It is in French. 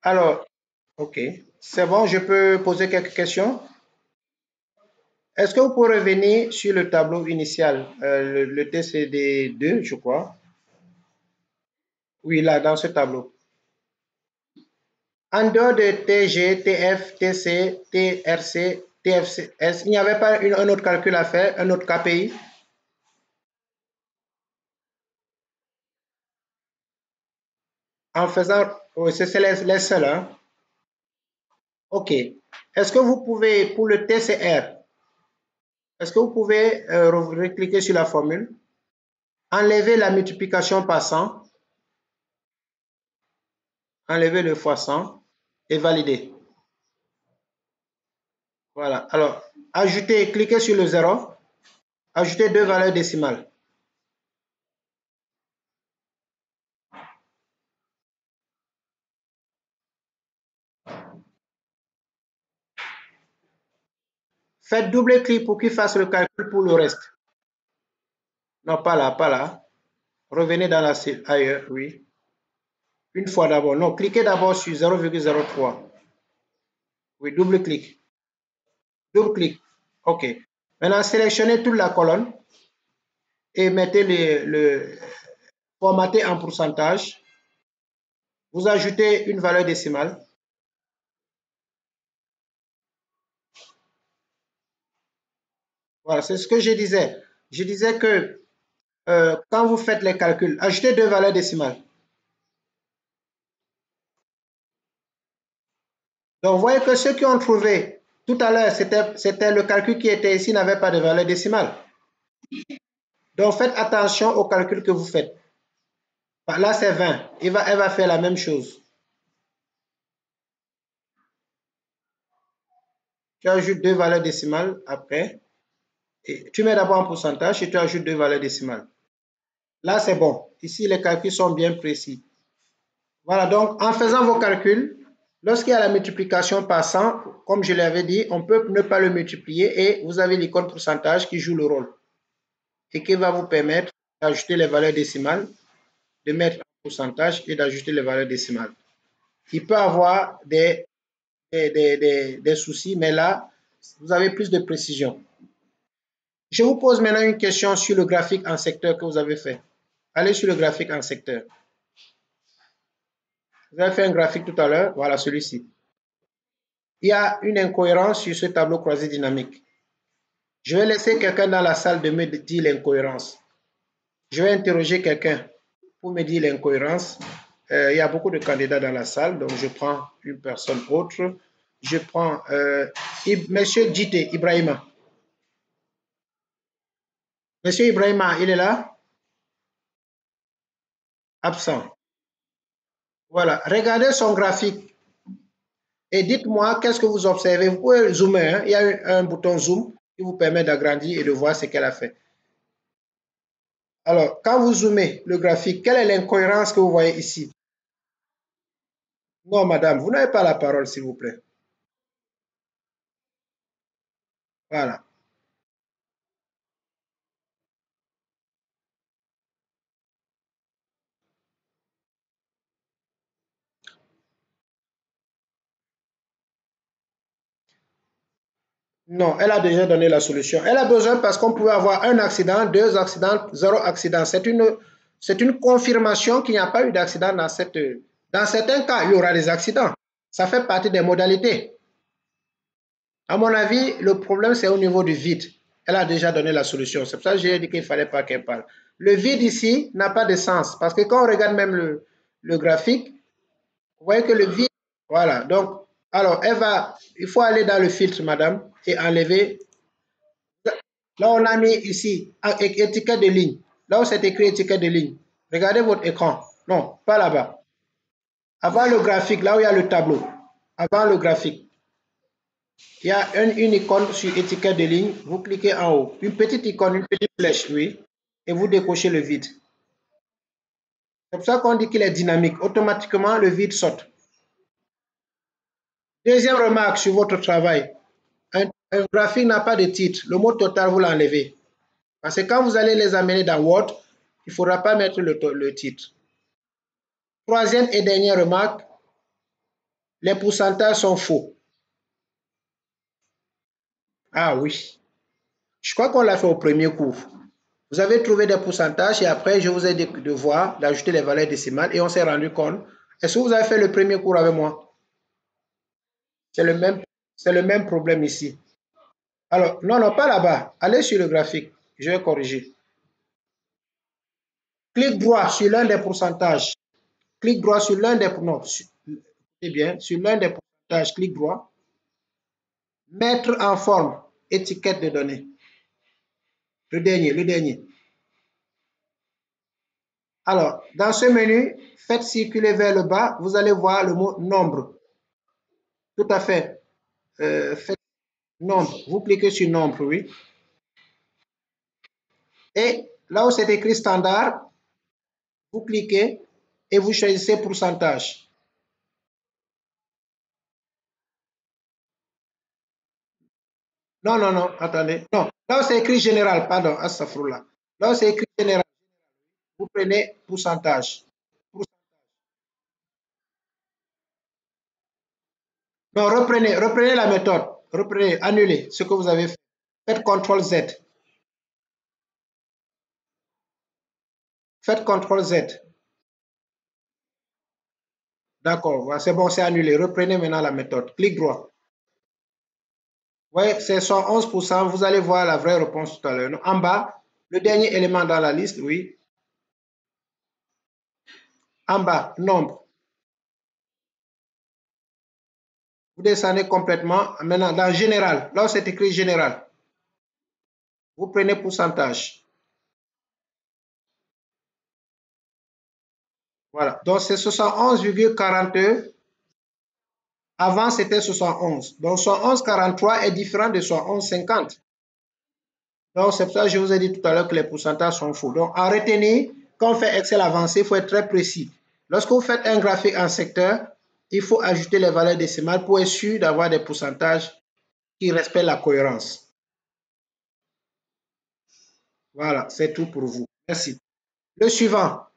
Alors, ok. C'est bon, je peux poser quelques questions? Est-ce que vous pouvez revenir sur le tableau initial, le TCD2, je crois? Oui, là, dans ce tableau. En dehors de TG, TF, TC, TRC, TFS, il n'y avait pas un autre calcul à faire, un autre KPI? En faisant, oui, c'est les seuls, hein? Ok. Est-ce que vous pouvez, pour le TCR, est-ce que vous pouvez recliquer sur la formule, enlever la multiplication par 100, enlever le fois 100 et valider. Voilà. Alors, ajouter, cliquez sur le 0, ajouter deux valeurs décimales. Faites double-clic pour qu'il fasse le calcul pour le reste. Non, pas là, pas là. Revenez dans la cellule ailleurs, oui. Une fois d'abord. Non, cliquez d'abord sur 0,03. Oui, double-clic. Double-clic. OK. Maintenant, sélectionnez toute la colonne et mettez le formaté en pourcentage. Vous ajoutez une valeur décimale. Voilà, c'est ce que je disais. Je disais que quand vous faites les calculs, ajoutez deux valeurs décimales. Donc, vous voyez que ceux qui ont trouvé tout à l'heure, c'était le calcul qui était ici, n'avait pas de valeur décimale. Donc, faites attention au calcul que vous faites. Là, c'est 20. Elle va faire la même chose. Tu ajoutes deux valeurs décimales après. Et tu mets d'abord un pourcentage et tu ajoutes deux valeurs décimales. Là, c'est bon. Ici, les calculs sont bien précis. Voilà, donc en faisant vos calculs, lorsqu'il y a la multiplication par 100, comme je l'avais dit, on peut ne pas le multiplier et vous avez l'icône pourcentage qui joue le rôle et qui va vous permettre d'ajouter les valeurs décimales, de mettre un pourcentage et d'ajouter les valeurs décimales. Il peut y avoir des soucis, mais là, vous avez plus de précision. Je vous pose maintenant une question sur le graphique en secteur que vous avez fait. Allez sur le graphique en secteur. Vous avez fait un graphique tout à l'heure, voilà celui-ci. Il y a une incohérence sur ce tableau croisé dynamique. Je vais laisser quelqu'un dans la salle de me dire l'incohérence. Je vais interroger quelqu'un pour me dire l'incohérence. Il y a beaucoup de candidats dans la salle, donc je prends une personne autre. Je prends Monsieur Djité Ibrahima. Monsieur Ibrahima, il est là? Absent. Voilà. Regardez son graphique et dites-moi qu'est-ce que vous observez. Vous pouvez zoomer, hein? Il y a un bouton zoom qui vous permet d'agrandir et de voir ce qu'elle a fait. Alors, quand vous zoomez le graphique, quelle est l'incohérence que vous voyez ici? Non, madame, vous n'avez pas la parole, s'il vous plaît. Voilà. Non, elle a déjà donné la solution. Elle a besoin parce qu'on pouvait avoir un accident, deux accidents, zéro accident. C'est une confirmation qu'il n'y a pas eu d'accident dans cette... Dans certains cas, il y aura des accidents. Ça fait partie des modalités. À mon avis, le problème, c'est au niveau du vide. Elle a déjà donné la solution. C'est pour ça que j'ai dit qu'il ne fallait pas qu'elle parle. Le vide ici n'a pas de sens parce que quand on regarde même le graphique, vous voyez que le vide, voilà. Donc, alors, il faut aller dans le filtre, madame, et enlever. Là, on a mis ici, étiquette de ligne. Là où c'est écrit étiquette de ligne. Regardez votre écran. Non, pas là-bas. Avant le graphique, là où il y a le tableau. Avant le graphique. Il y a une icône sur étiquette de ligne. Vous cliquez en haut. Une petite icône, une petite flèche, oui. Et vous décochez le vide. C'est pour ça qu'on dit qu'il est dynamique. Automatiquement, le vide saute. Deuxième remarque sur votre travail. Un graphique n'a pas de titre. Le mot total, vous l'enlevez. Parce que quand vous allez les amener dans Word, il ne faudra pas mettre le titre. Troisième et dernière remarque. les pourcentages sont faux. Ah oui, je crois qu'on l'a fait au premier cours. Vous avez trouvé des pourcentages et après, je vous ai dit de voir, d'ajouter les valeurs décimales et on s'est rendu compte. Est-ce que vous avez fait le premier cours avec moi? C'est le même problème ici. Alors, non, non, pas là-bas. Allez sur le graphique. Je vais corriger. Clique droit sur l'un des pourcentages. Clique droit sur l'un des... Non, c'est bien. Sur l'un des pourcentages, clique droit. Mettre en forme, étiquette de données. Le dernier, le dernier. Alors, dans ce menu, faites circuler vers le bas. Vous allez voir le mot nombre. Tout à fait. Faites nombre. Vous cliquez sur nombre, oui. Et là où c'est écrit standard, vous cliquez et vous choisissez pourcentage. Non, non, non, attendez. Non, là où c'est écrit général, pardon, astafurlah. Là où c'est écrit général, vous prenez pourcentage. Non, reprenez la méthode. Reprenez, annulez ce que vous avez fait. Faites CTRL Z. Faites CTRL Z. D'accord, c'est bon, c'est annulé. Reprenez maintenant la méthode. Clic droit. Oui, c'est 111%. Vous allez voir la vraie réponse tout à l'heure. En bas, le dernier élément dans la liste, oui. En bas, nombre. Vous descendez complètement. Maintenant, dans général, là où c'est écrit général, vous prenez pourcentage. Voilà. Donc, c'est 71,42. Avant, c'était 71. Donc, 71,43 est différent de 71,50. Donc, c'est pour ça que je vous ai dit tout à l'heure que les pourcentages sont faux. Donc, en retenir, quand on fait Excel avancé, il faut être très précis. Lorsque vous faites un graphique en secteur, il faut ajouter les valeurs décimales pour être sûr d'avoir des pourcentages qui respectent la cohérence. Voilà, c'est tout pour vous. Merci. Le suivant.